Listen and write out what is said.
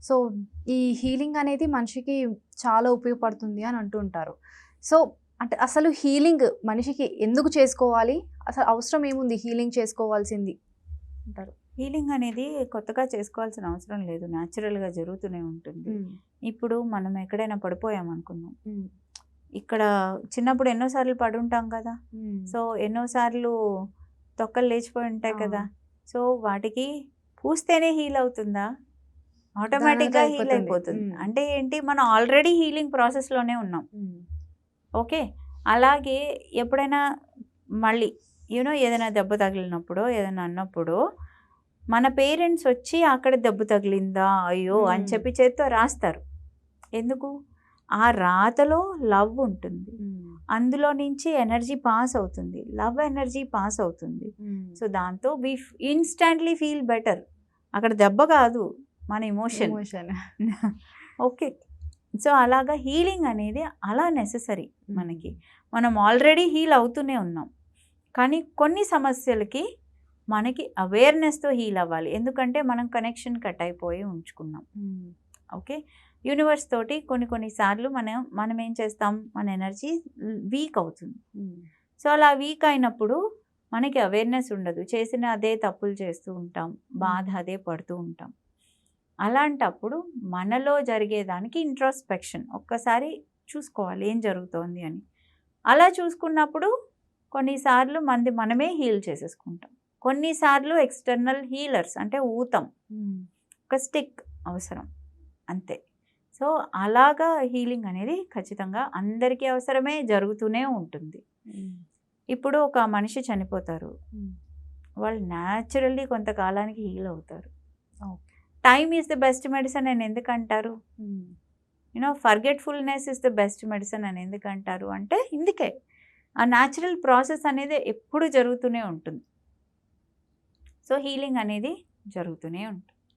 So, ఈ healing అనేది మనిషికి చాలా ఉపయోగపడుతుంది అని అంటూ ఉంటారు. సో, అంటే అసలు హీలింగ్ మనిషికి ఎందుకు చేసుకోవాలి? అసలు అవసరం ఏముంది హీలింగ్ చేసుకోవాల్సింది అంటారు? హీలింగ్ అనేది కొత్తగా చేసుకోవాల్సిన అవసరం లేదు. న్యాచురల్‌గా జరుగుతూనే ఉంటుంది. ఇప్పుడు మనం ఎక్కడైనా పడిపోయామనుకుందాం. ఇక్కడ చిన్నప్పుడు ఎన్నో సార్లు పడుంటాం కదా! సో, ఎన్నో సార్లు తొక్కలు లేచిపోయి ఉంటాయి కదా! సో, వాటికి పూస్తేనే హీల్ అవుతుందా? ఆటోమేటిక్‌గా హీల్ అయిపోతుంది. అంటే ఏంటి, మనం ఆల్రెడీ హీలింగ్ ప్రాసెస్‌లోనే ఉన్నాం. ఓకే. అలాగే ఎప్పుడైనా మళ్ళీ ఏదైనా దెబ్బ తగిలినప్పుడో, ఏదైనా అన్నప్పుడు మన పేరెంట్స్ వచ్చి అక్కడ దెబ్బ తగిలిందా అయ్యో అని చెప్పి చేత్తో రాస్తారు. ఎందుకు? ఆ రాతలో లవ్ ఉంటుంది. అందులో నుంచి ఎనర్జీ పాస్ అవుతుంది. లవ్ ఎనర్జీ పాస్ అవుతుంది. సో, దాంతో వి ఇన్‌స్టాంట్‌లీ ఫీల్ బెటర్. అక్కడ దెబ్బ కాదు, మన ఎమోషన్. ఓకే. సో, అలాగా హీలింగ్ అనేది అలా నెసెసరీ మనకి. మనం ఆల్రెడీ హీల్ అవుతూనే ఉన్నాం. కానీ కొన్ని సమస్యలకి మనకి అవేర్నెస్తో హీల్ అవ్వాలి. ఎందుకంటే మనం కనెక్షన్ కట్ అయిపోయి ఉంచుకున్నాం. ఓకే. యూనివర్స్ తోటి కొన్ని సార్లు మనం ఏం చేస్తాం, మన ఎనర్జీ వీక్ అవుతుంది. సో, అలా వీక్ అయినప్పుడు మనకి అవేర్నెస్ ఉండదు. చేసిన అదే తప్పులు చేస్తూ ఉంటాం, బాధ అదే పడుతూ ఉంటాం. అలాంటప్పుడు మనలో జరిగేదానికి ఇంట్రోస్పెక్షన్ ఒక్కసారి చూసుకోవాలి ఏం జరుగుతోంది అని. అలా చూసుకున్నప్పుడు కొన్నిసార్లు మనమే హీల్ చేసేసుకుంటాం. కొన్నిసార్లు ఎక్స్టర్నల్ హీలర్స్ అంటే ఊతం, ఒక స్టిక్ అవసరం అంతే. సో, అలాగా హీలింగ్ అనేది ఖచ్చితంగా అందరికీ అవసరమే, జరుగుతూనే ఉంటుంది. ఇప్పుడు ఒక మనిషి చనిపోతారు, వాళ్ళు న్యాచురల్లీ కొంతకాలానికి హీల్ అవుతారు. Time is the best medicine అని ఎందుకంటారు? Forgetfulness is the best medicine అని ఎందుకంటారు అంటే ఇందుకే. ఆ న్యాచురల్ ప్రాసెస్ అనేది ఎప్పుడు జరుగుతూనే ఉంటుంది. సో, హీలింగ్ అనేది జరుగుతూనే ఉంటుంది.